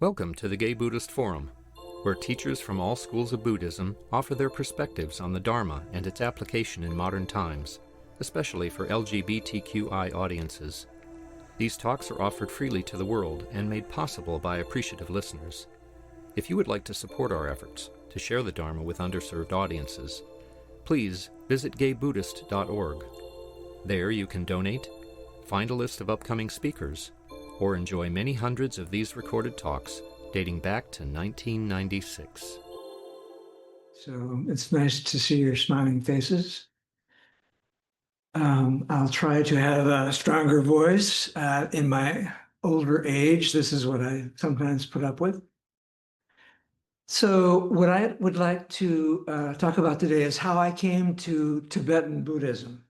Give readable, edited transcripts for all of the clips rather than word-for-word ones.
Welcome to the Gay Buddhist Forum, where teachers from all schools of Buddhism offer their perspectives on the Dharma and its application in modern times, especially for LGBTQI audiences. These talks are offered freely to the world and made possible by appreciative listeners. If you would like to support our efforts to share the Dharma with underserved audiences, please visit gaybuddhist.org. There you can donate, find a list of upcoming speakers, or enjoy many hundreds of these recorded talks dating back to 1996. So it's nice to see your smiling faces. I'll try to have a stronger voice. In my older age, this is what I sometimes put up with. So what I would like to talk about today is how I came to Tibetan Buddhism.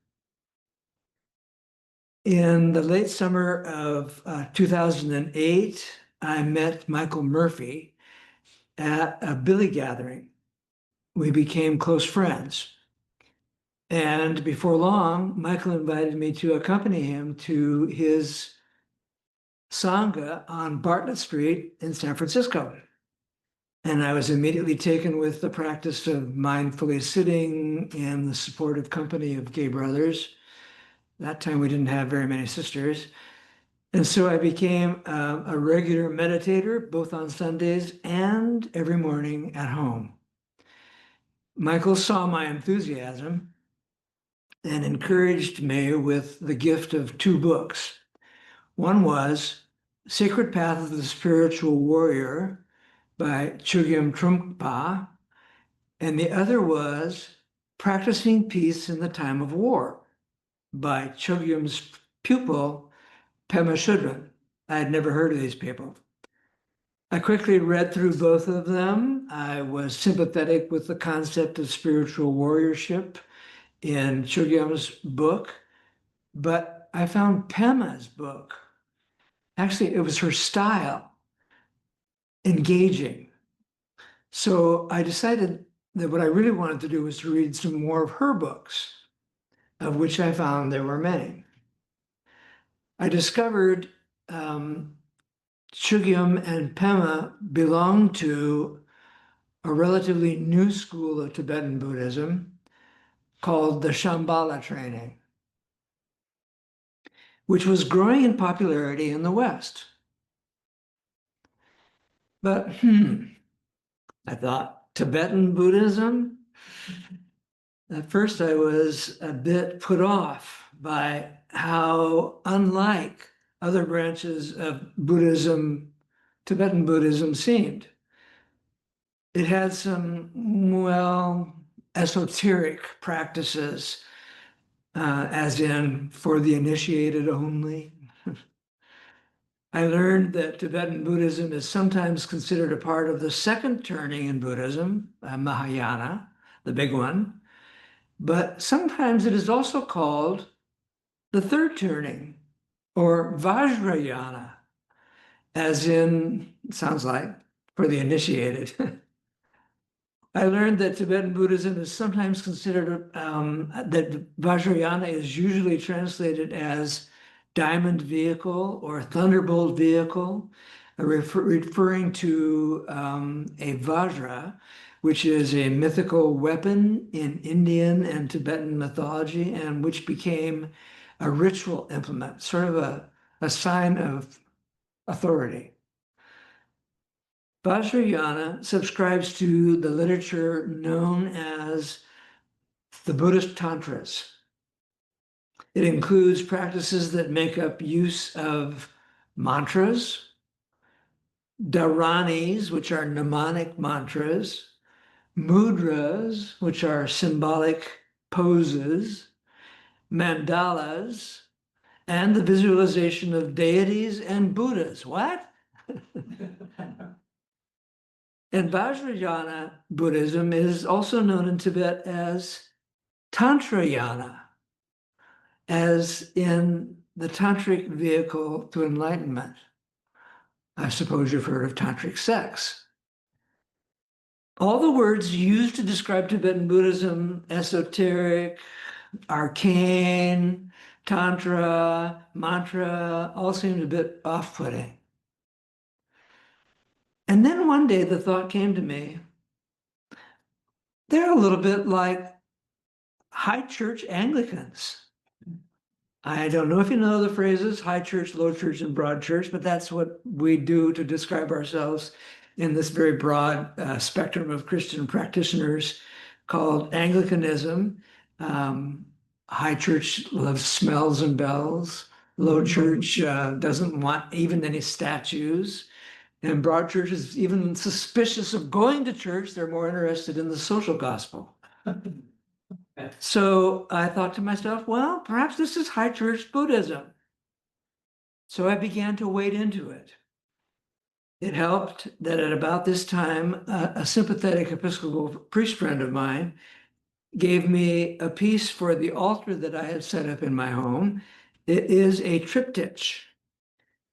In the late summer of 2008, I met Michael Murphy at a billy gathering. We became close friends. And before long, Michael invited me to accompany him to his Sangha on Bartlett Street in San Francisco. And I was immediately taken with the practice of mindfully sitting in the supportive company of gay brothers. That time we didn't have very many sisters. And so I became a regular meditator, both on Sundays and every morning at home. Michael saw my enthusiasm and encouraged me with the gift of two books. One was Sacred Path of the Spiritual Warrior by Chogyam Trungpa, and the other was Practicing Peace in the Time of War by Chogyam's pupil, Pema Chodron. I had never heard of these people. I quickly read through both of them. I was sympathetic with the concept of spiritual warriorship in Chogyam's book, but I found Pema's book, actually it was her style, engaging. So I decided that what I really wanted to do was to read some more of her books, of which I found there were many. I discovered Chogyam and Pema belonged to a relatively new school of Tibetan Buddhism called the Shambhala training, which was growing in popularity in the West. But I thought, Tibetan Buddhism? At first I was a bit put off by how unlike other branches of Buddhism, Tibetan Buddhism seemed. It had some, well, esoteric practices, as in for the initiated only. I learned that Tibetan Buddhism is sometimes considered a part of the second turning in Buddhism, Mahayana, the big one, but sometimes it is also called the third turning, or Vajrayana, as in, sounds like, for the initiated. I learned that Tibetan Buddhism is sometimes considered, that Vajrayana is usually translated as diamond vehicle or thunderbolt vehicle, referring to a Vajra, which is a mythical weapon in Indian and Tibetan mythology, and which became a ritual implement, sort of a sign of authority. Vajrayana subscribes to the literature known as the Buddhist Tantras. It includes practices that make up use of mantras, dharanis, which are mnemonic mantras, mudras, which are symbolic poses, mandalas, and the visualization of deities and Buddhas. What? And Vajrayana Buddhism is also known in Tibet as Tantrayana, as in the tantric vehicle to enlightenment. I suppose you've heard of tantric sex. All the words used to describe Tibetan Buddhism, esoteric, arcane, tantra, mantra, all seemed a bit off-putting. And then one day the thought came to me, they're a little bit like high church Anglicans. I don't know if you know the phrases high church, low church, and broad church, but that's what we do to describe ourselves in this very broad spectrum of Christian practitioners called Anglicanism. High church loves smells and bells. Low church doesn't want even any statues. And broad church is even suspicious of going to church. They're more interested in the social gospel. So I thought to myself, well, perhaps this is high church Buddhism. So I began to wade into it. It helped that at about this time, a sympathetic Episcopal priest friend of mine gave me a piece for the altar that I had set up in my home. It is a triptych,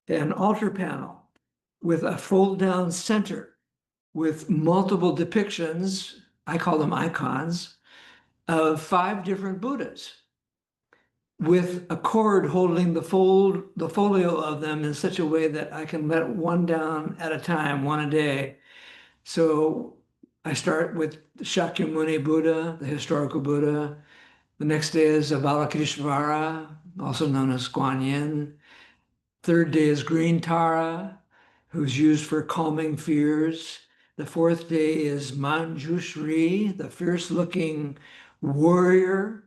an altar panel with a fold-down center with multiple depictions, I call them icons, of 5 different Buddhas, with a cord holding the folio of them in such a way that I can let one down at a time, one a day. So I start with Shakyamuni Buddha, the historical Buddha. The next day is Avalokiteshvara, also known as Guan Yin. Third day is Green Tara, who's used for calming fears. The fourth day is Manjushri, the fierce-looking warrior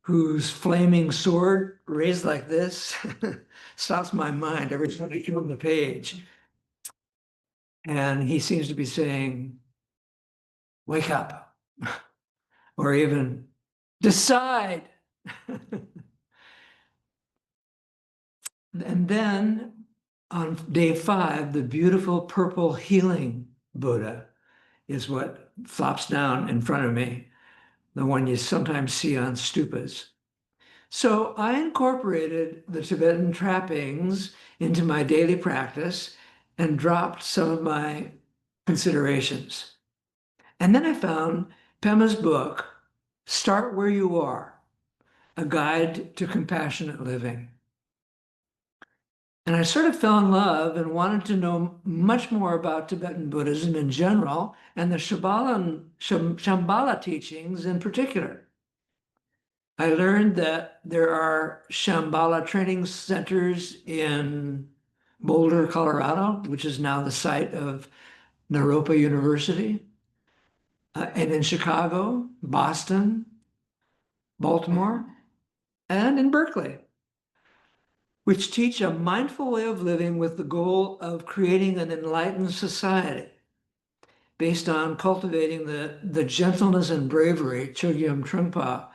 whose flaming sword raised like this stops my mind every time I turn the page. And he seems to be saying, wake up, or even decide. And then on day 5, the beautiful purple healing Buddha is what flops down in front of me, the one you sometimes see on stupas. So I incorporated the Tibetan trappings into my daily practice and dropped some of my considerations. And then I found Pema's book, Start Where You Are, A Guide to Compassionate Living. And I sort of fell in love and wanted to know much more about Tibetan Buddhism in general and the Shambhala teachings in particular. I learned that there are Shambhala training centers in Boulder, Colorado, which is now the site of Naropa University, and in Chicago, Boston, Baltimore, and in Berkeley, which teach a mindful way of living with the goal of creating an enlightened society based on cultivating the gentleness and bravery Chogyam Trungpa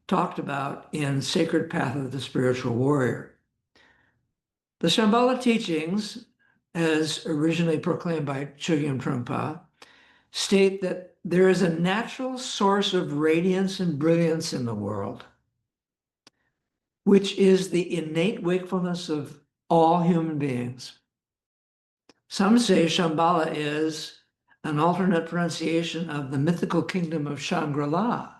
talked about in Sacred Path of the Spiritual Warrior. The Shambhala teachings, as originally proclaimed by Chogyam Trungpa, state that there is a natural source of radiance and brilliance in the world, which is the innate wakefulness of all human beings. Some say Shambhala is an alternate pronunciation of the mythical kingdom of Shangri-La,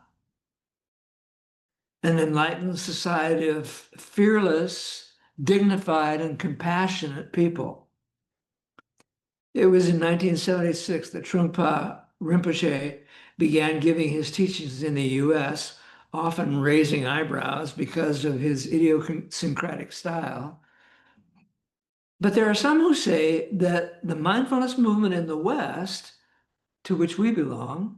an enlightened society of fearless, dignified, and compassionate people. It was in 1976 that Trungpa Rinpoche began giving his teachings in the US, often raising eyebrows because of his idiosyncratic style. But there are some who say that the mindfulness movement in the West, to which we belong,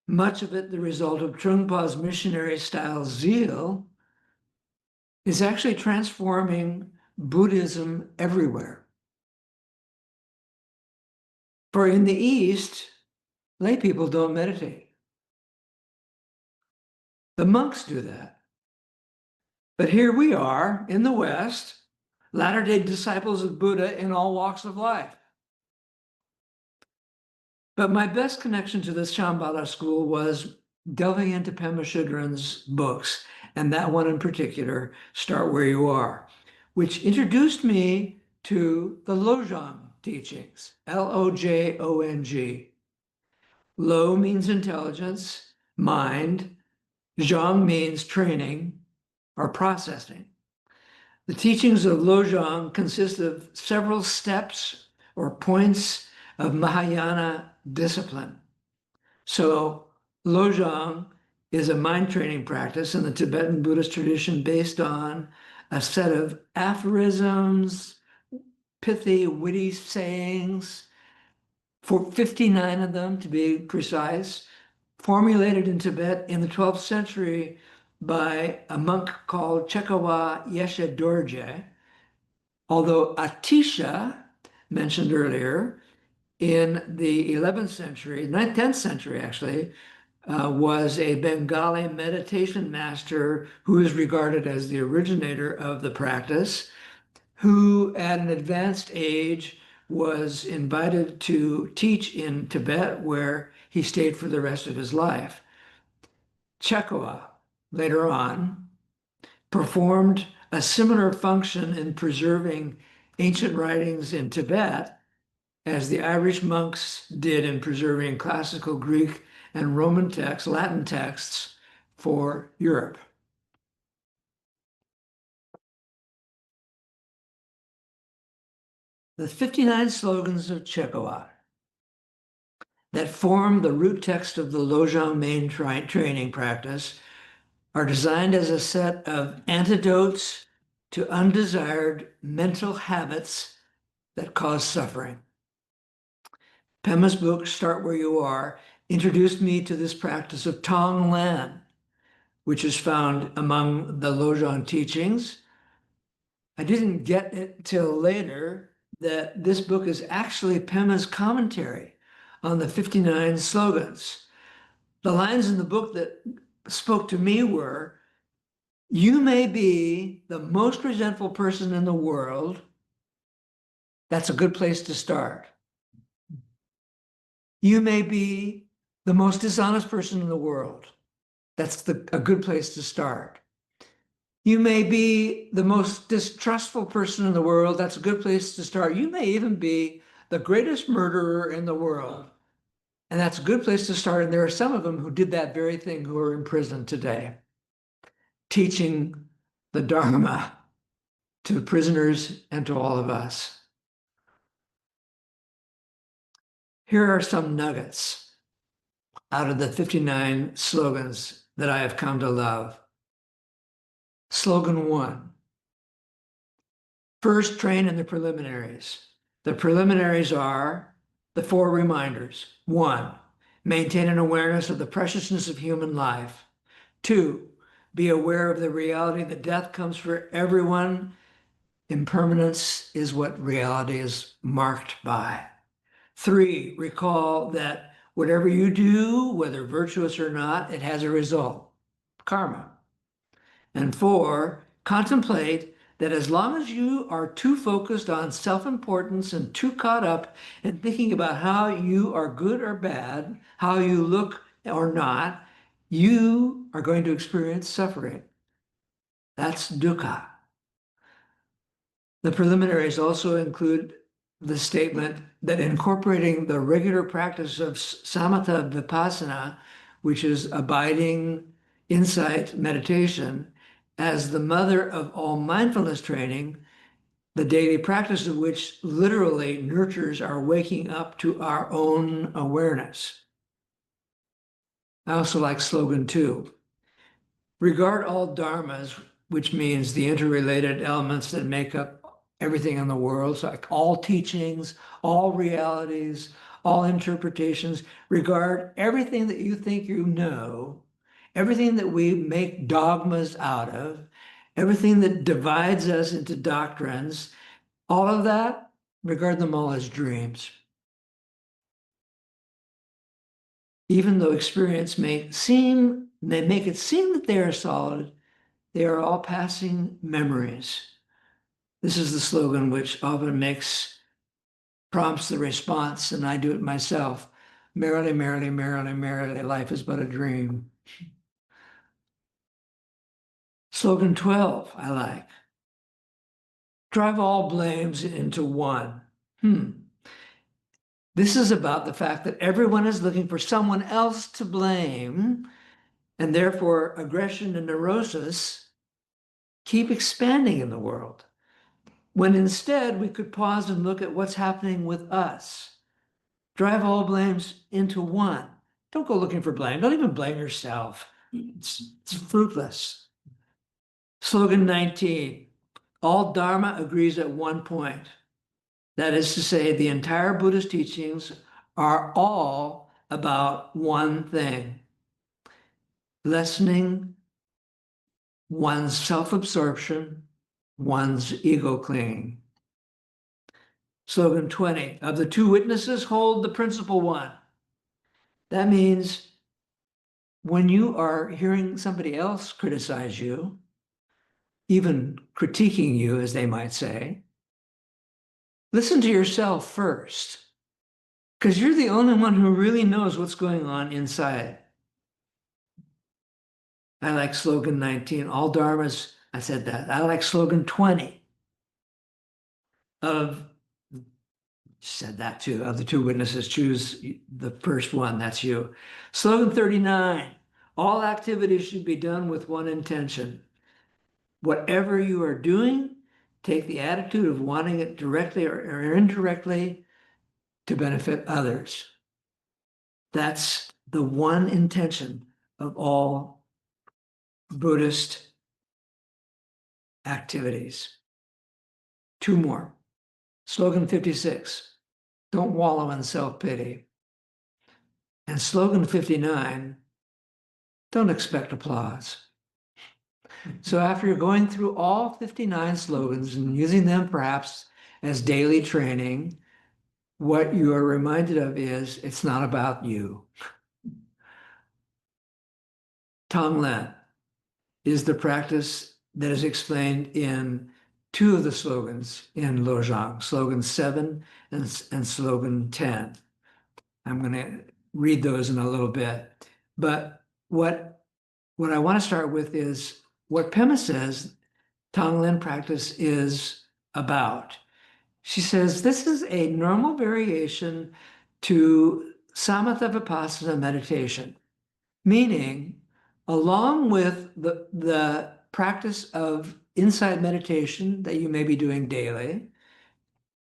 much of it the result of Trungpa's missionary-style zeal, is actually transforming Buddhism everywhere. For in the East, lay people don't meditate. The monks do that. But here we are in the West, Latter-day disciples of Buddha in all walks of life. But my best connection to this Shambhala school was delving into Pema Chodron's books, and that one in particular, Start Where You Are, which introduced me to the Lojong teachings, L-O-J-O-N-G. Lo means intelligence, mind. Zhang means training or processing. The teachings of Lojong consist of several steps or points of Mahayana discipline. So Lojong is a mind training practice in the Tibetan Buddhist tradition based on a set of aphorisms, pithy, witty sayings, for 59 of them to be precise, formulated in Tibet in the 12th century by a monk called Chekawa Yeshe Dorje. Although Atisha, mentioned earlier, in the 11th century, 9th, 10th century actually, was a Bengali meditation master who is regarded as the originator of the practice, who at an advanced age was invited to teach in Tibet, where he stayed for the rest of his life. Chekawa, later on, performed a similar function in preserving ancient writings in Tibet as the Irish monks did in preserving classical Greek and Roman texts, Latin texts for Europe. The 59 slogans of Chekawa that form the root text of the Lojong main training practice are designed as a set of antidotes to undesired mental habits that cause suffering. Pema's book, Start Where You Are, introduced me to this practice of Tonglen, which is found among the Lojong teachings. I didn't get it till later that this book is actually Pema's commentary on the 59 slogans. The lines in the book that spoke to me were, "You may be the most resentful person in the world. That's a good place to start. You may be the most dishonest person in the world. That's a good place to start. You may be the most distrustful person in the world. That's a good place to start. You may even be the greatest murderer in the world. And that's a good place to start. And there are some of them who did that very thing who are in prison today, teaching the Dharma to prisoners and to all of us." Here are some nuggets out of the 59 slogans that I have come to love. Slogan 1, first train in the preliminaries. The preliminaries are the 4 reminders. 1, maintain an awareness of the preciousness of human life. 2, be aware of the reality that death comes for everyone. Impermanence is what reality is marked by. 3, recall that whatever you do, whether virtuous or not, it has a result, karma. And 4, contemplate that as long as you are too focused on self-importance and too caught up in thinking about how you are good or bad, how you look or not, you are going to experience suffering. That's dukkha. The preliminaries also include the statement that incorporating the regular practice of samatha vipassana, which is abiding insight meditation, as the mother of all mindfulness training, the daily practice of which literally nurtures our waking up to our own awareness. I also like slogan 2. Regard all dharmas, which means the interrelated elements that make up everything in the world, so like all teachings, all realities, all interpretations. Regard everything that you think you know, everything that we make dogmas out of, everything that divides us into doctrines, all of that, regard them all as dreams. Even though experience may make it seem that they are solid, they are all passing memories. This is the slogan which often prompts the response, and I do it myself. Merrily, merrily, merrily, merrily, life is but a dream. Slogan 12, I like. Drive all blames into one. This is about the fact that everyone is looking for someone else to blame, and therefore aggression and neurosis keep expanding in the world. when instead we could pause and look at what's happening with us. Drive all blames into one. Don't go looking for blame. Don't even blame yourself. It's fruitless. Slogan 19, all Dharma agrees at one point. That is to say, the entire Buddhist teachings are all about one thing: lessening one's self-absorption, one's ego clinging. Slogan 20, of the two witnesses, hold the principal one. That means when you are hearing somebody else criticize you, even critiquing you, as they might say, listen to yourself first, because you're the only one who really knows what's going on inside. I like slogan 19, all dharmas, I said that. I like slogan 20 of, said that too, of the two witnesses, choose the first one, that's you. Slogan 39, all activities should be done with one intention. Whatever you are doing, take the attitude of wanting it directly or indirectly to benefit others. That's the one intention of all Buddhist activities. Two more. Slogan 56, don't wallow in self-pity. And slogan 59, don't expect applause. So after you're going through all 59 slogans and using them perhaps as daily training, what you are reminded of is it's not about you. Tonglen is the practice that is explained in two of the slogans in Lojong, slogan 7 and slogan 10. I'm going to read those in a little bit. But what I want to start with is what Pema says Tonglen practice is about. She says this is a normal variation to samatha vipassana meditation, meaning along with the practice of insight meditation that you may be doing daily,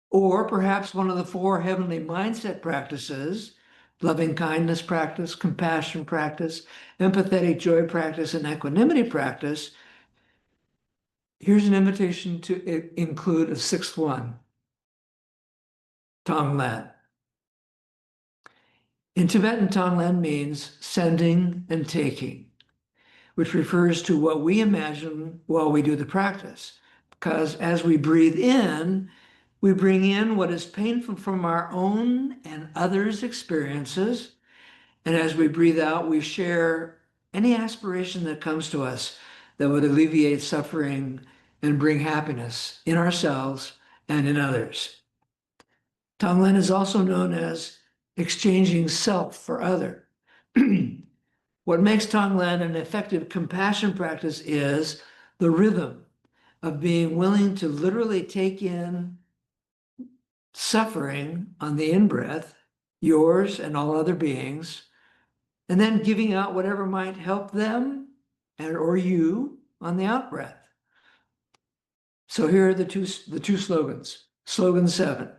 or perhaps one of the four heavenly mindset practices, loving kindness practice, compassion practice, empathetic joy practice, and equanimity practice, here's an invitation to include a sixth one, Tonglen. In Tibetan, Tonglen means sending and taking, which refers to what we imagine while we do the practice. Because as we breathe in, we bring in what is painful from our own and others' experiences. And as we breathe out, we share any aspiration that comes to us that would alleviate suffering and bring happiness in ourselves and in others. Tonglen is also known as exchanging self for other. What makes Tonglen an effective compassion practice is the rhythm of being willing to literally take in suffering on the in-breath, yours and all other beings, and then giving out whatever might help them and or you on the out-breath. So here are the two slogans. Slogan 7,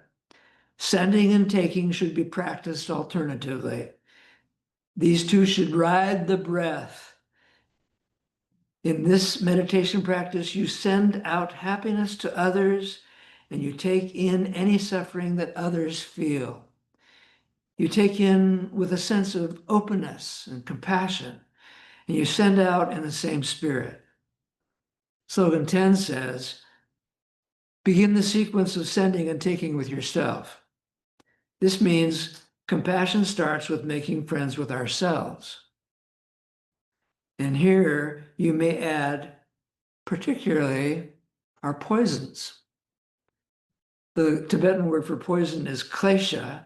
sending and taking should be practiced alternatively. These two should ride the breath. In this meditation practice, you send out happiness to others and you take in any suffering that others feel. You take in with a sense of openness and compassion, and you send out in the same spirit. Slogan 10 says, begin the sequence of sending and taking with yourself. This means compassion starts with making friends with ourselves. And here you may add particularly our poisons. The Tibetan word for poison is klesha,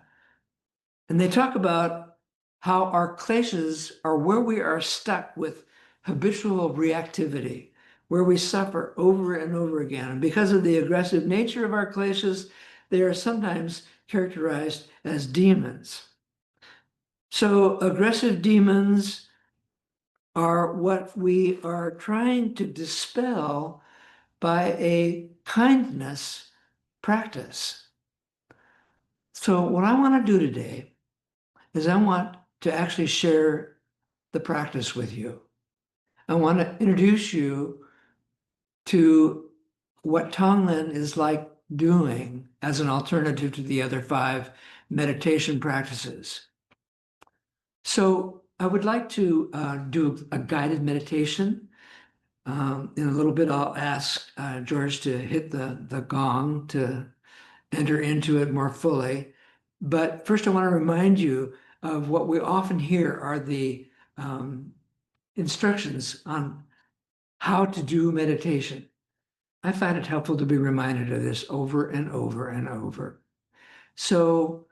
and they talk about how our kleshas are where we are stuck with habitual reactivity, where we suffer over and over again. And because of the aggressive nature of our kleshas, they are sometimes characterized as demons. So aggressive demons are what we are trying to dispel by a kindness practice. So what I want to do today is I want to actually share the practice with you. I want to introduce you to what Tonglen is like doing as an alternative to the other 5 meditation practices. So I would like to do a guided meditation. In a little bit, I'll ask George to hit the gong to enter into it more fully. But first, I want to remind you of what we often hear are the instructions on how to do meditation. I find it helpful to be reminded of this over and over and over. So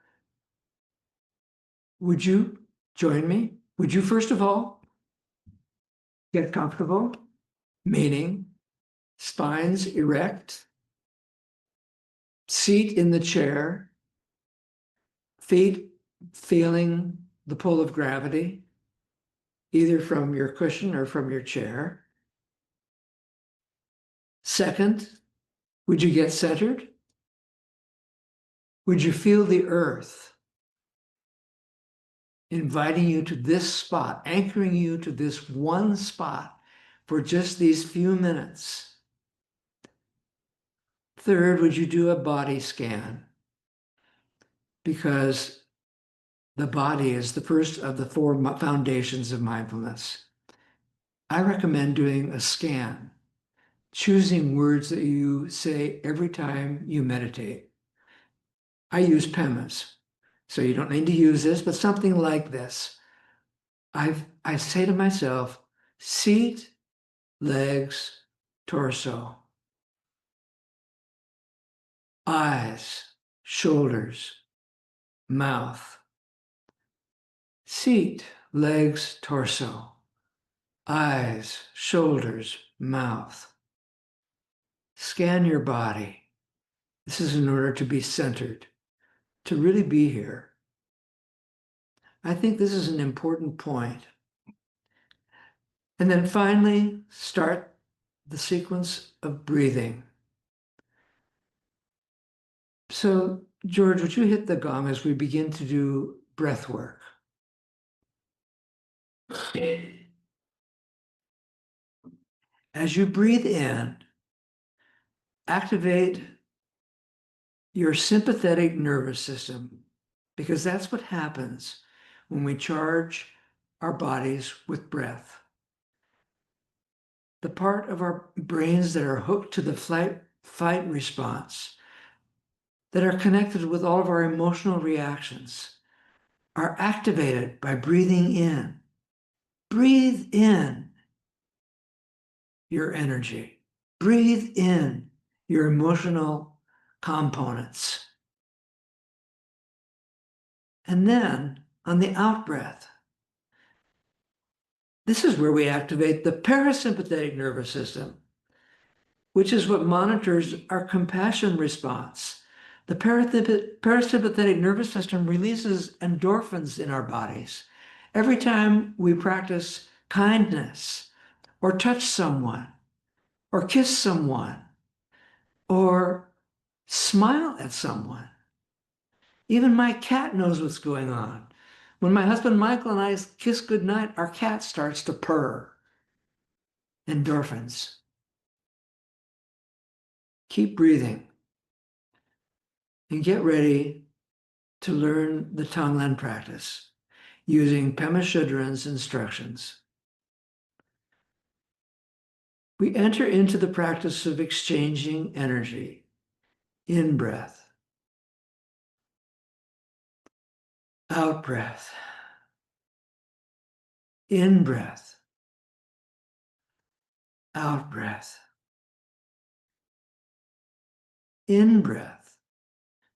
would you join me? Would you, first of all, get comfortable, meaning spines erect, seat in the chair, feet feeling the pull of gravity, either from your cushion or from your chair. Second, would you get centered? Would you feel the earth inviting you to this spot, anchoring you to this one spot for just these few minutes? Third, would you do a body scan? Because the body is the first of the 4 foundations of mindfulness. I recommend doing a scan, choosing words that you say every time you meditate. I use PEMAs, so you don't need to use this, but something like this. I say to myself, seat, legs, torso, eyes, shoulders, mouth, seat, legs, torso, eyes, shoulders, mouth. Scan your body. This is in order to be centered, to really be here. I think this is an important point. And then finally, start the sequence of breathing. So, George, would you hit the gong as we begin to do breath work? As you breathe in, activate your sympathetic nervous system, because that's what happens when we charge our bodies with breath. The part of our brains that are hooked to the fight response, that are connected with all of our emotional reactions, are activated by breathing in. Breathe in your energy. Breathe in your emotional components. And then on the out breath, this is where we activate the parasympathetic nervous system, which is what monitors our compassion response. The parasympathetic nervous system releases endorphins in our bodies. Every time we practice kindness, or touch someone, or kiss someone, or smile at someone. Even my cat knows what's going on. When my husband Michael and I kiss goodnight, our cat starts to purr. Endorphins. Keep breathing and get ready to learn the Tonglen practice using Pema Chodron's instructions. We enter into the practice of exchanging energy. In breath, out breath, in breath, out breath, in breath.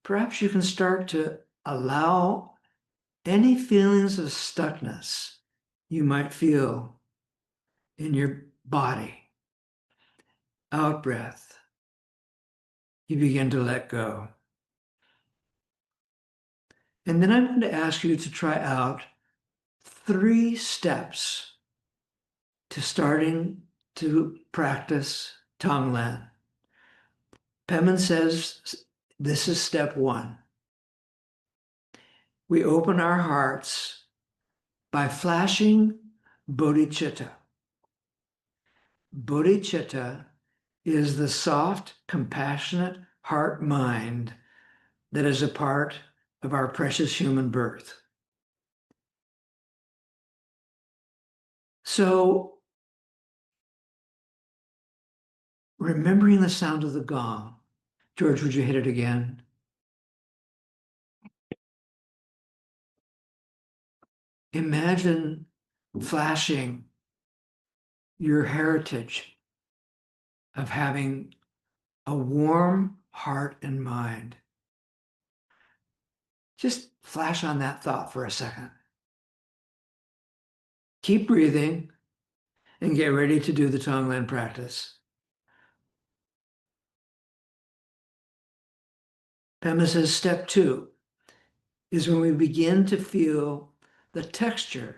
Perhaps you can start to allow any feelings of stuckness you might feel in your body. Out breath, you begin to let go. And then I'm going to ask you to try out 3 steps to starting to practice Tonglen. Pema says This is step one. We open our hearts by flashing bodhicitta. Bodhicitta is the soft, compassionate heart mind that is a part of our precious human birth. So, remembering the sound of the gong. George, would you hit it again? Imagine flashing your heritage of having a warm heart and mind. Just flash on that thought for a second. Keep breathing and get ready to do the Tonglen practice. Pema says step two is when we begin to feel the texture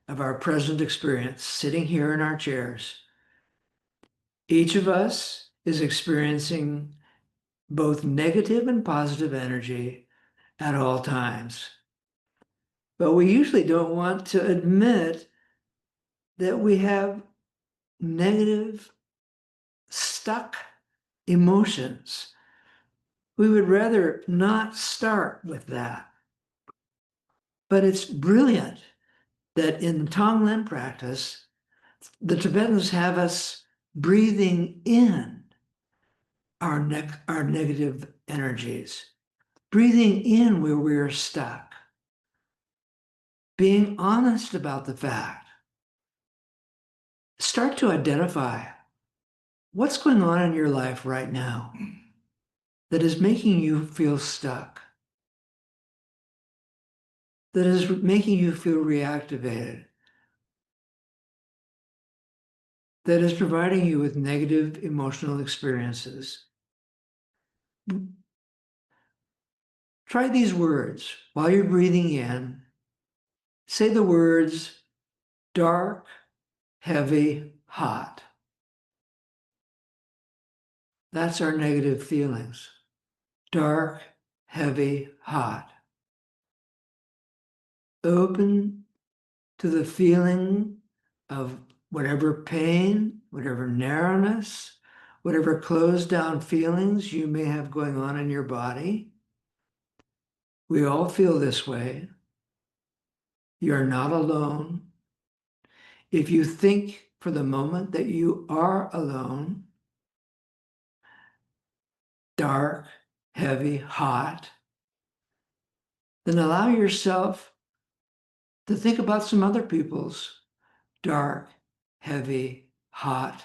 of our present experience sitting here in our chairs. Each of us is experiencing both negative and positive energy at all times. But we usually don't want to admit that we have negative, stuck emotions. We would rather not start with that. But it's brilliant that in Tonglen practice, the Tibetans have us breathing in our negative energies, breathing in where we're stuck, being honest about the fact. Start to identify what's going on in your life right now that is making you feel stuck, that is making you feel reactivated, that is providing you with negative emotional experiences. Try these words while you're breathing in. Say the words dark, heavy, hot. That's our negative feelings. Dark, heavy, hot. Open to the feeling of whatever pain, whatever narrowness, whatever closed down feelings you may have going on in your body. We all feel this way. You're not alone. If you think for the moment that you are alone, dark, heavy, hot, then allow yourself to think about some other people's dark, heavy, hot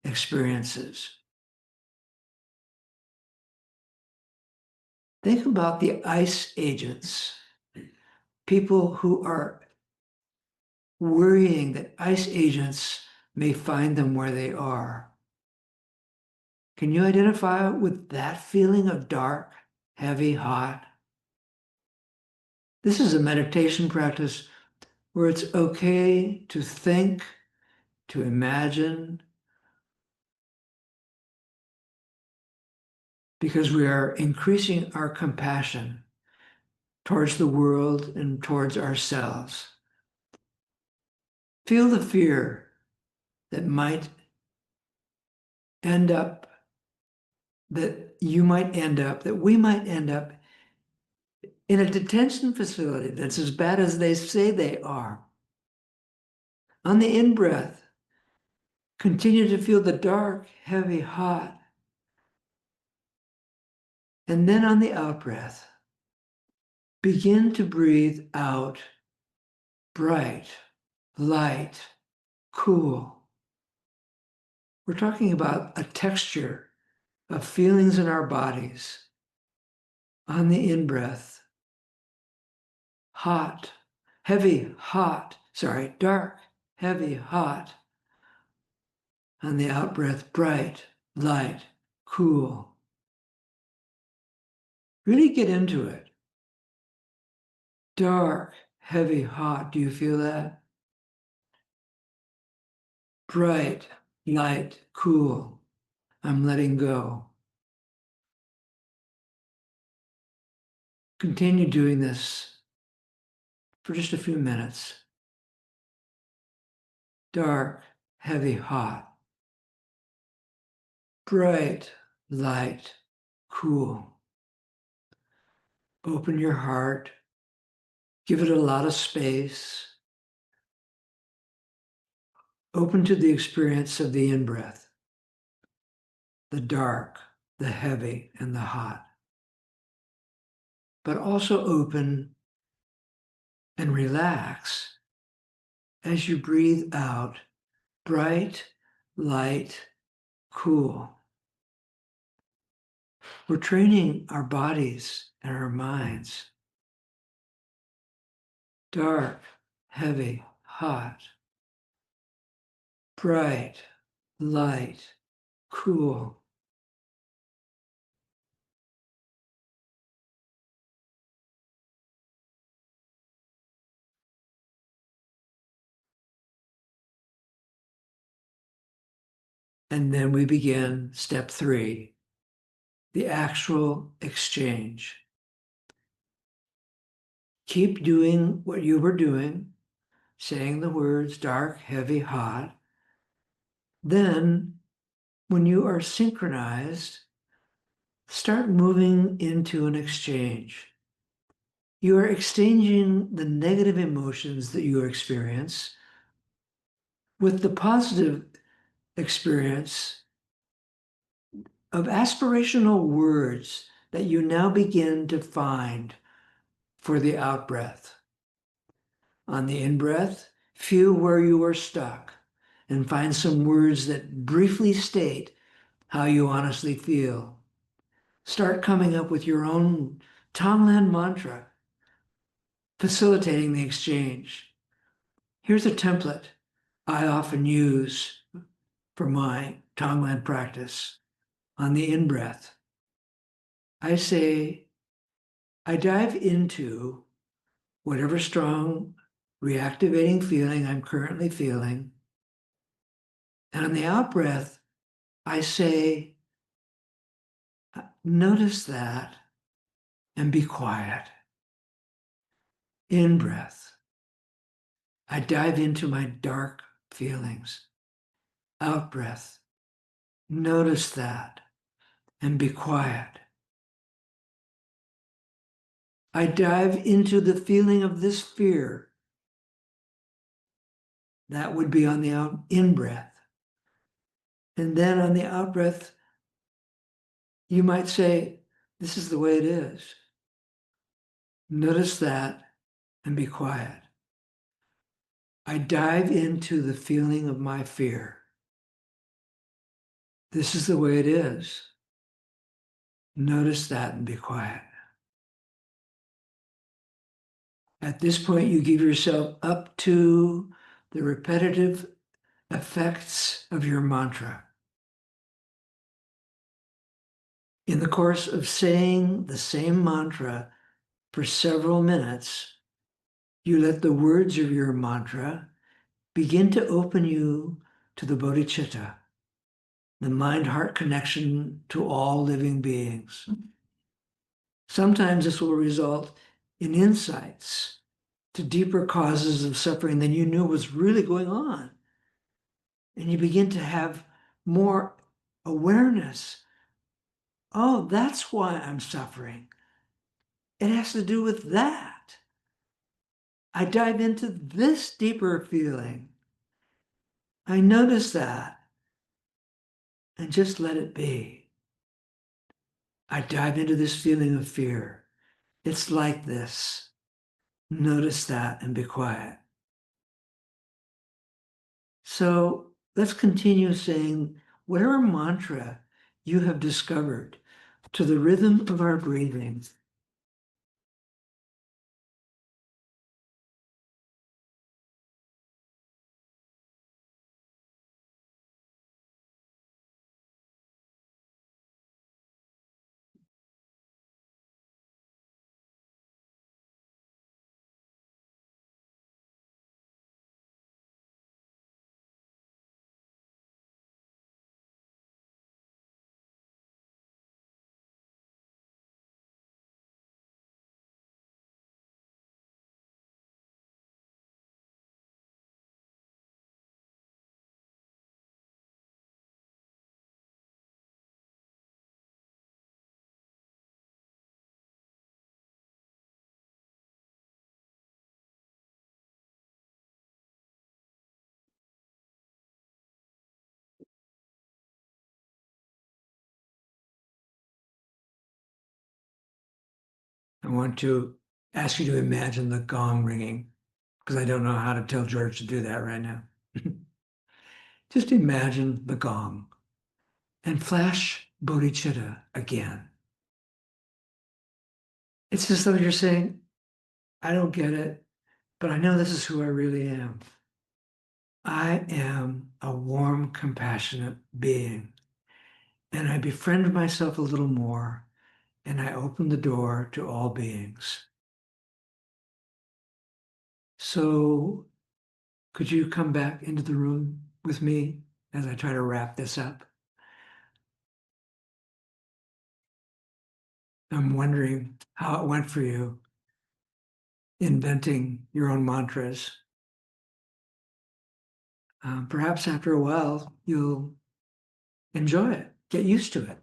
experiences. Think about the ice agents, people who are worrying that ice agents may find them where they are. Can you identify with that feeling of dark, heavy, hot? This is a meditation practice where it's okay to think, to imagine, because we are increasing our compassion towards the world and towards ourselves. Feel the fear that might end up, that you might end up, that we might end up in a detention facility that's as bad as they say they are. On the in-breath, continue to feel the dark, heavy, hot. And then on the out-breath, begin to breathe out bright, light, cool. We're talking about a texture of feelings in our bodies. On the in-breath, hot, heavy, hot, dark, heavy, hot. On the out-breath, bright, light, cool. Really get into it. Dark, heavy, hot. Do you feel that? Bright, light, cool. I'm letting go. Continue doing this for just a few minutes. Dark, heavy, hot. Bright, light, cool. Open your heart. Give it a lot of space. Open to the experience of the in-breath, the dark, the heavy, and the hot. But also open and relax as you breathe out, bright, light, cool. We're training our bodies and our minds. Dark, heavy, hot, bright, light, cool. And then we begin step 3, the actual exchange. Keep doing what you were doing, saying the words dark, heavy, hot. Then, when you are synchronized, start moving into an exchange. You are exchanging the negative emotions that you experience with the positive experience of aspirational words that you now begin to find for the out-breath. On the in-breath, feel where you are stuck and find some words that briefly state how you honestly feel. Start coming up with your own Tonglen mantra, facilitating the exchange. Here's a template I often use for my Tonglen practice. On the in-breath, I say, I dive into whatever strong reactivating feeling I'm currently feeling. And on the out-breath, I say, notice that and be quiet. In-breath, I dive into my dark feelings. Out-breath, notice that and be quiet. I dive into the feeling of this fear. That would be on the in-breath. And then on the out-breath, you might say, this is the way it is. Notice that and be quiet. I dive into the feeling of my fear. This is the way it is. Notice that and be quiet. At this point, you give yourself up to the repetitive effects of your mantra. In the course of saying the same mantra for several minutes, you let the words of your mantra begin to open you to the bodhicitta, the mind-heart connection to all living beings. Sometimes this will result in insights to deeper causes of suffering than you knew was really going on. And you begin to have more awareness. Oh, that's why I'm suffering. It has to do with that. I dive into this deeper feeling. I notice that and just let it be. I dive into this feeling of fear. It's like this. Notice that and be quiet. So let's continue saying whatever mantra you have discovered to the rhythm of our breathing. I want to ask you to imagine the gong ringing, because I don't know how to tell George to do that right now. Just imagine the gong and flash bodhicitta again. It's as though you're saying, I don't get it, but I know this is who I really am. I am a warm, compassionate being, and I befriend myself a little more, and I open the door to all beings. So could you come back into the room with me as I try to wrap this up? I'm wondering how it went for you inventing your own mantras. Perhaps after a while, you'll enjoy it, get used to it.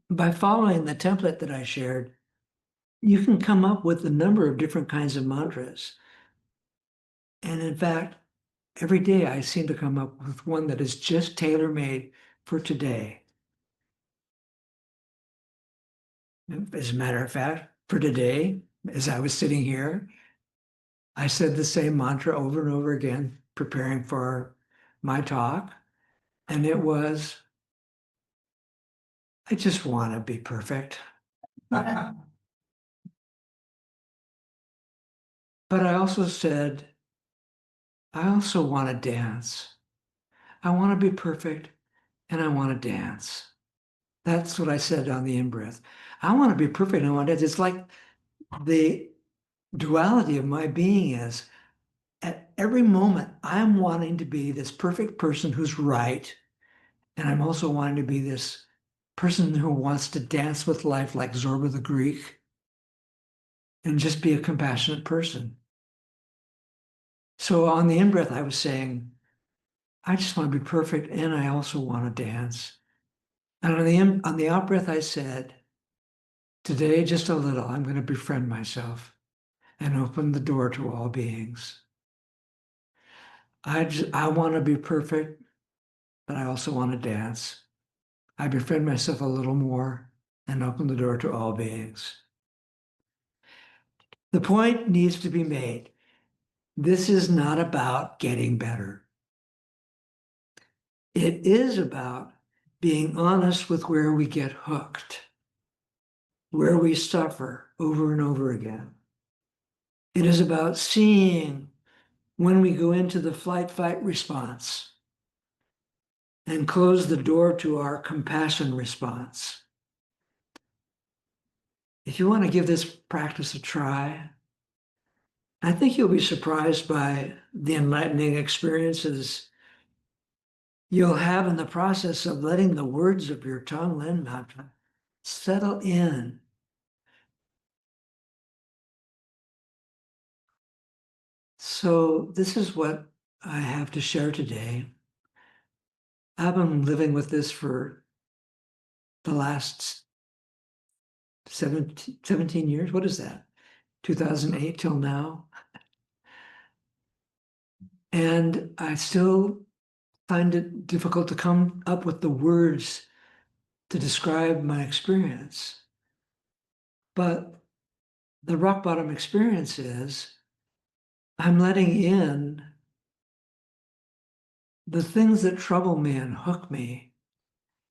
By following the template that I shared, you can come up with a number of different kinds of mantras. And in fact, every day I seem to come up with one that is just tailor-made for today. As a matter of fact, for today, as I was sitting here, I said the same mantra over and over again, preparing for my talk. And it was, I just want to be perfect. But I also said, I also want to dance. I want to be perfect and I want to dance. That's what I said on the in-breath. I want to be perfect and I want to dance. It's like the duality of my being is at every moment, I'm wanting to be this perfect person who's right. And I'm also wanting to be this person who wants to dance with life like Zorba the Greek and just be a compassionate person. So on the in-breath, I was saying, I just want to be perfect and I also want to dance. And on the out-breath, I said, today, just a little, I'm going to befriend myself and open the door to all beings. I want to be perfect, but I also want to dance. I befriend myself a little more and open the door to all beings. The point needs to be made. This is not about getting better. It is about being honest with where we get hooked, where we suffer over and over again. It is about seeing when we go into the flight-fight response and close the door to our compassion response. If you want to give this practice a try, I think you'll be surprised by the enlightening experiences you'll have in the process of letting the words of your Tonglen mantra settle in. So this is what I have to share today. I've been living with this for the last 17 years. What is that? 2008 till now. And I still find it difficult to come up with the words to describe my experience. But the rock bottom experience is I'm letting in the things that trouble me and hook me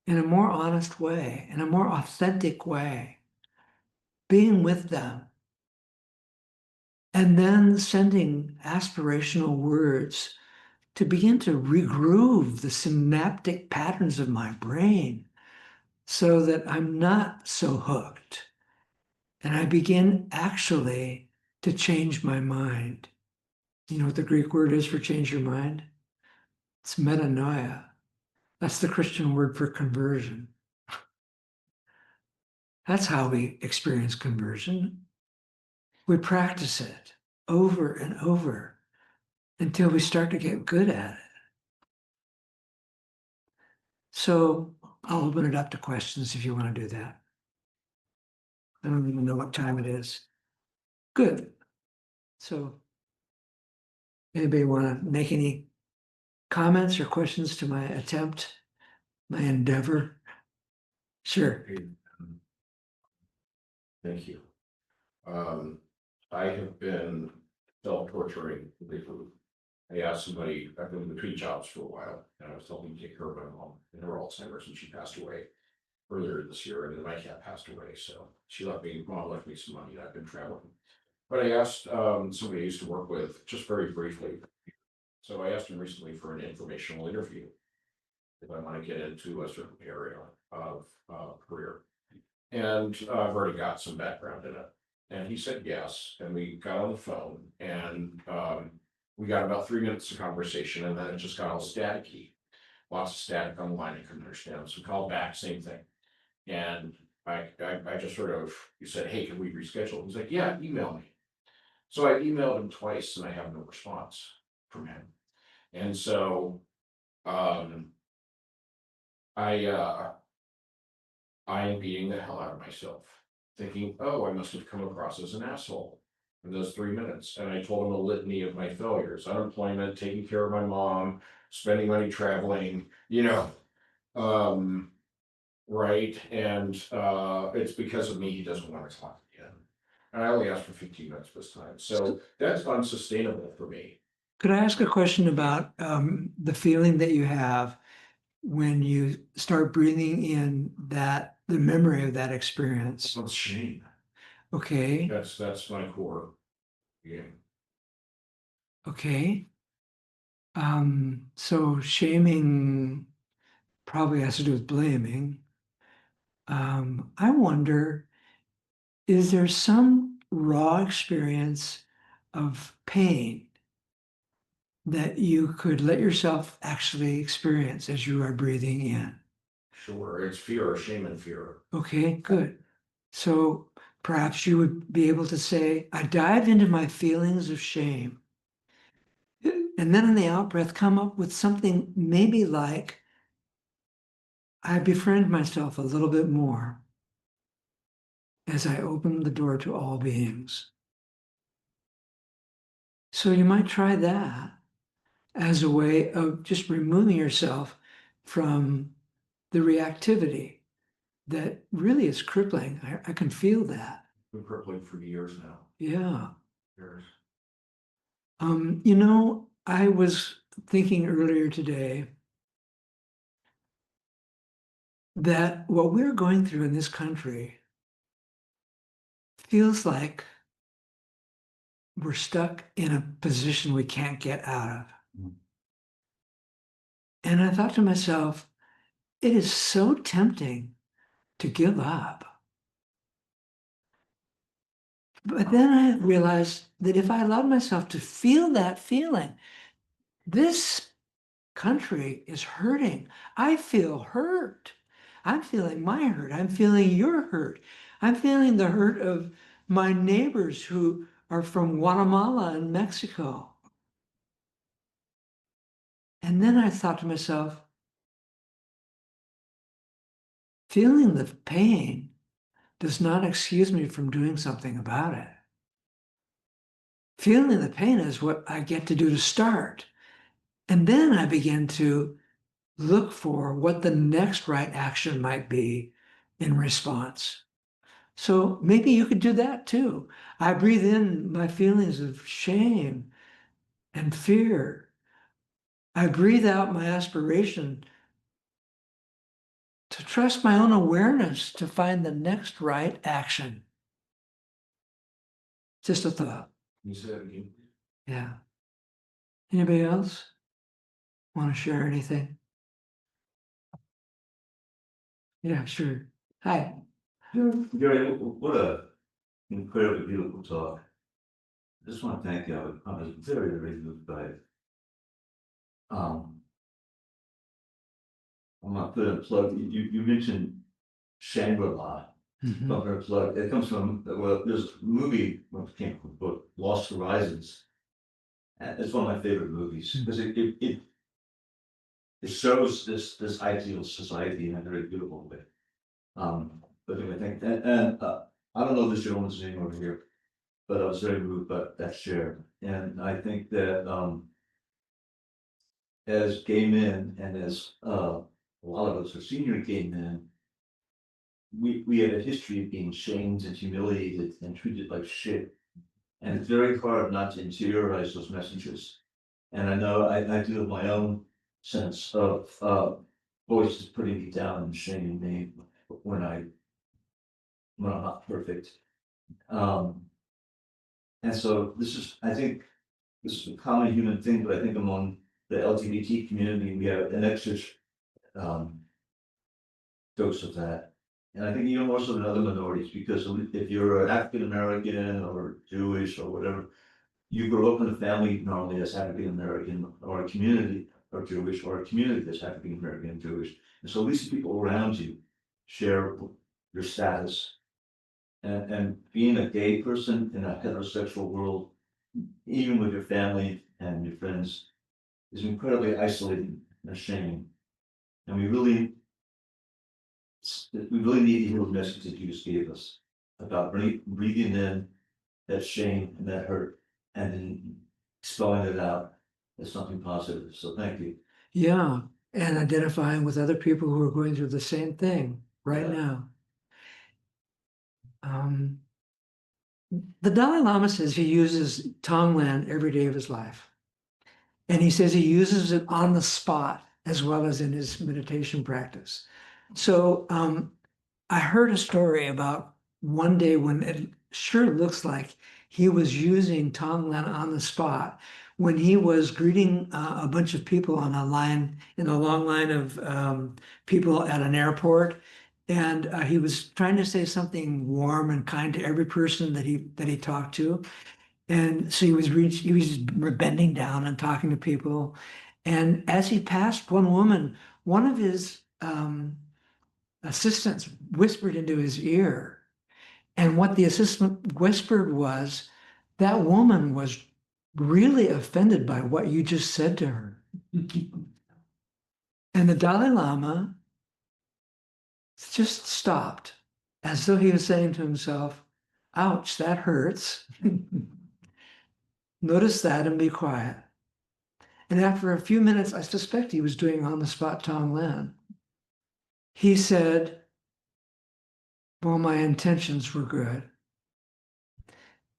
in a more honest way, in a more authentic way, being with them, and then sending aspirational words to begin to regroove the synaptic patterns of my brain so that I'm not so hooked. And I begin actually to change my mind. You know what the Greek word is for change your mind? It's metanoia. That's the Christian word for conversion. That's how we experience conversion. We practice it over and over until we start to get good at it. So I'll open it up to questions if you want to do that. I don't even know what time it is. Good. So anybody want to make any comments or questions to my attempt, my endeavor? Sure. Thank you. I have been self-torturing lately. I asked somebody, I've been between jobs for a while, and I was helping take care of my mom and her Alzheimer's, and she passed away earlier this year, and then my cat passed away, so mom left me some money, and I've been traveling. But I asked somebody I used to work with, just very briefly. So I asked him recently for an informational interview if I want to get into a certain area of career. And I've already got some background in it. And he said yes, and we got on the phone, and we got about 3 minutes of conversation, and then it just got all staticky. Lots of static on the line, I couldn't understand. So we called back, same thing. And I just sort of, he said, hey, can we reschedule? He's like, yeah, email me. So I emailed him twice and I have no response from him. And so I am beating the hell out of myself, thinking, oh, I must have come across as an asshole in those 3 minutes. And I told him a litany of my failures: unemployment, taking care of my mom, spending money traveling, right. And it's because of me he doesn't want to talk again. And I only asked for 15 minutes this time. So that's unsustainable for me. Could I ask a question about the feeling that you have when you start breathing in the memory of that experience? That's shame. Okay. That's my core. Yeah. Okay. So shaming probably has to do with blaming. I wonder, is there some raw experience of pain that you could let yourself actually experience as you are breathing in? Sure, it's fear, shame and fear. Okay, good. So perhaps you would be able to say, I dive into my feelings of shame. And then in the out breath, come up with something maybe like, I befriend myself a little bit more as I open the door to all beings. So you might try that as a way of just removing yourself from the reactivity that really is crippling. I can feel that. Been crippling for years now. Yeah. Years. I was thinking earlier today that what we're going through in this country feels like we're stuck in a position we can't get out of. And I thought to myself, it is so tempting to give up. But then I realized that if I allowed myself to feel that feeling, this country is hurting. I feel hurt. I'm feeling my hurt. I'm feeling your hurt. I'm feeling the hurt of my neighbors who are from Guatemala and Mexico. And then I thought to myself, feeling the pain does not excuse me from doing something about it. Feeling the pain is what I get to do to start. And then I begin to look for what the next right action might be in response. So maybe you could do that too. I breathe in my feelings of shame and fear. I breathe out my aspiration to trust my own awareness to find the next right action. Just a thought. Can you say that again? Yeah. Anybody else want to share anything? Yeah, sure. Hi. Gary, what a incredibly beautiful talk. I just want to thank you. I was very, very moved by it. I'm not putting a plug. You mentioned Shambhala. Mhm. I'm going to plug. It comes from, well, there's a movie, well, it came from a book, Lost Horizons. And it's one of my favorite movies because it shows this ideal society in a very beautiful way. But anyway, I don't know this gentleman's name over here, but I was very moved by that share. And I think that as gay men and as a lot of us are senior gay men, we have a history of being shamed and humiliated and treated like shit. And it's very hard not to interiorize those messages. And I know I do have my own sense of voices putting me down and shaming me when I'm not perfect. And so I think this is a common human thing, but I think among the LGBT community, we have an extra dose of that. And I think even more so than other minorities, because if you're an African American or Jewish or whatever, you grow up in a family normally that's African American, or a community or Jewish, or a community that's African American and Jewish. And so at least the people around you share your status. And being a gay person in a heterosexual world, even with your family and your friends, is incredibly isolating and shaming. And we really need to hear the message that you just gave us about breathing in that shame and that hurt, and then spelling it out as something positive. So thank you. Yeah, and identifying with other people who are going through the same thing right Yeah. now. The Dalai Lama says he uses Tonglen every day of his life. And he says he uses it on the spot as well as in his meditation practice. So I heard a story about one day when it sure looks like he was using Tonglen on the spot when he was greeting a bunch of people on a line, in a long line of people at an airport. And he was trying to say something warm and kind to every person that he talked to. And so he was bending down and talking to people. And as he passed one woman, one of his assistants whispered into his ear. And what the assistant whispered was, that woman was really offended by what you just said to her. And the Dalai Lama just stopped, as though he was saying to himself, ouch, that hurts. Notice that and be quiet. And after a few minutes, I suspect he was doing on the spot Tonglen. He said, well, my intentions were good.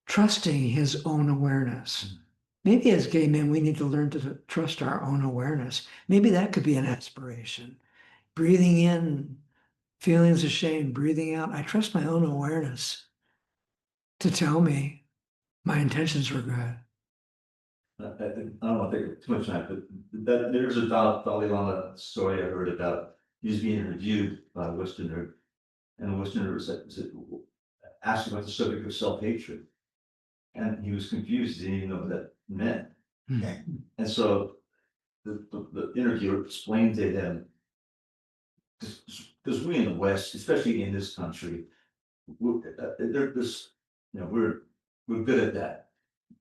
Trusting his own awareness. Maybe as gay men, we need to learn to trust our own awareness. Maybe that could be an aspiration. Breathing in feelings of shame, breathing out. I trust my own awareness to tell me my intentions were good. I don't want to take too much time, but there's a Dalai Lama story I heard about. He was being interviewed by a Westerner, and the Westerner asked about the subject of self-hatred. And he was confused, he didn't even know what that meant. And so the interviewer explained to him, because we in the West, especially in this country, we're good at that.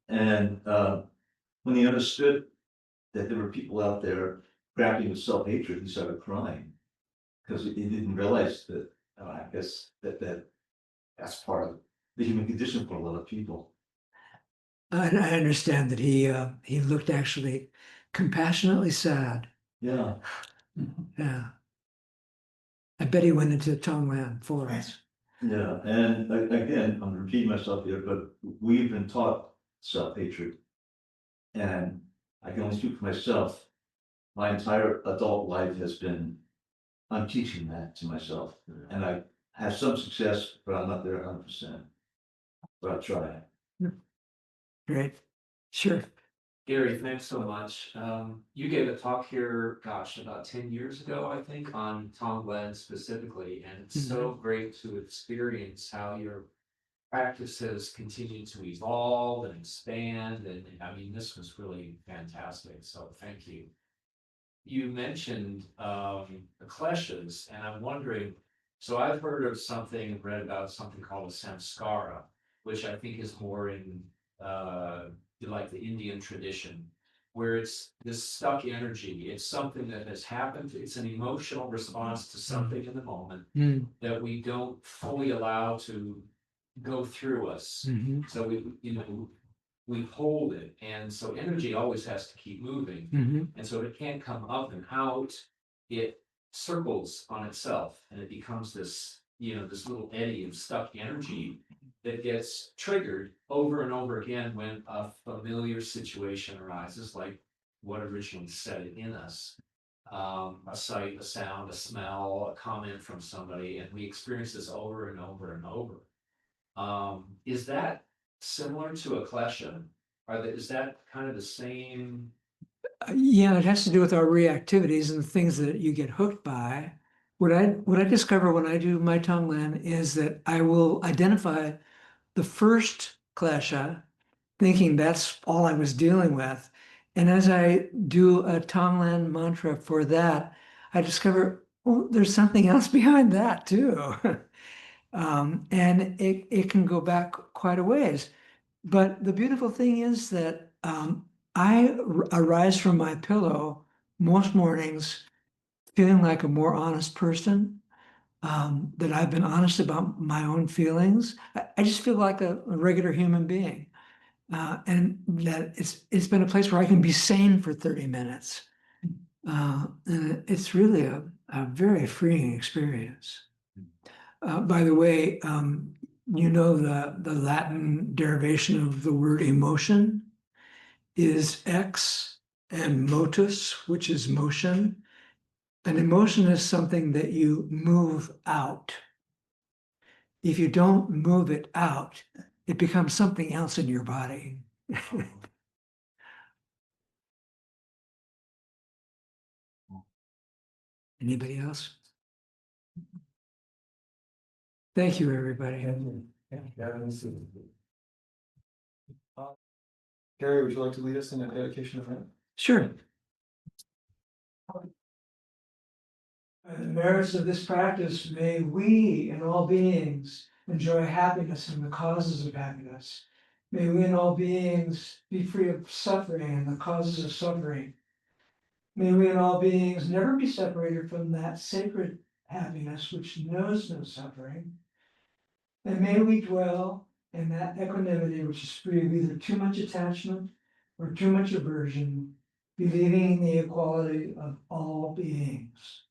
And when he understood that there were people out there grappling with self-hatred, he started crying, because he didn't realize that. I guess that's part of the human condition for a lot of people. I understand that he looked actually compassionately sad. Yeah. Yeah. I bet he went into Tonglen for us. Yeah, and again, I'm repeating myself here, but we've been taught self-hatred. And I can only speak for myself. My entire adult life has been, I'm teaching that to myself. And I have some success, but I'm not there 100%. But I try. Great. Sure. Gary, thanks so much. You gave a talk here, gosh, about 10 years ago, I think, on Tonglen specifically, and it's so great to experience how your practices continue to evolve and expand. And I mean, this was really fantastic. So thank you. You mentioned the kleshas, and I'm wondering, so I've heard of something and read about something called a samskara, which I think is more in like the Indian tradition, where it's this stuck energy. It's something that has happened. It's an emotional response to something in the moment that we don't fully allow to go through us. So we hold it, and so energy always has to keep moving. And so it can't come up and out. It circles on itself, and it becomes this this little eddy of stuck energy that gets triggered over and over again when a familiar situation arises, like what originally set it in us. A sight, a sound, a smell, a comment from somebody, and we experience this over and over and over. Is that similar to a klesha? Is that kind of the same? Yeah, it has to do with our reactivities and the things that you get hooked by. What I discover when I do my Tonglen is that I will identify the first klesha, thinking that's all I was dealing with. And as I do a Tonglen mantra for that, I discover, oh, there's something else behind that too. And it can go back quite a ways. But the beautiful thing is that I arise from my pillow most mornings feeling like a more honest person, that I've been honest about my own feelings. I just feel like a regular human being. And that it's been a place where I can be sane for 30 minutes. And it's really a very freeing experience. By the way, the Latin derivation of the word emotion is ex and motus, which is motion. An emotion is something that you move out. If you don't move it out, it becomes something else in your body. Anybody else? Thank you, everybody. Gary, would you like to lead us in a dedication of hymn? Sure. By the merits of this practice, may we and all beings enjoy happiness and the causes of happiness. May we and all beings be free of suffering and the causes of suffering. May we and all beings never be separated from that sacred happiness which knows no suffering. And may we dwell in that equanimity which is free of either too much attachment or too much aversion, believing in the equality of all beings.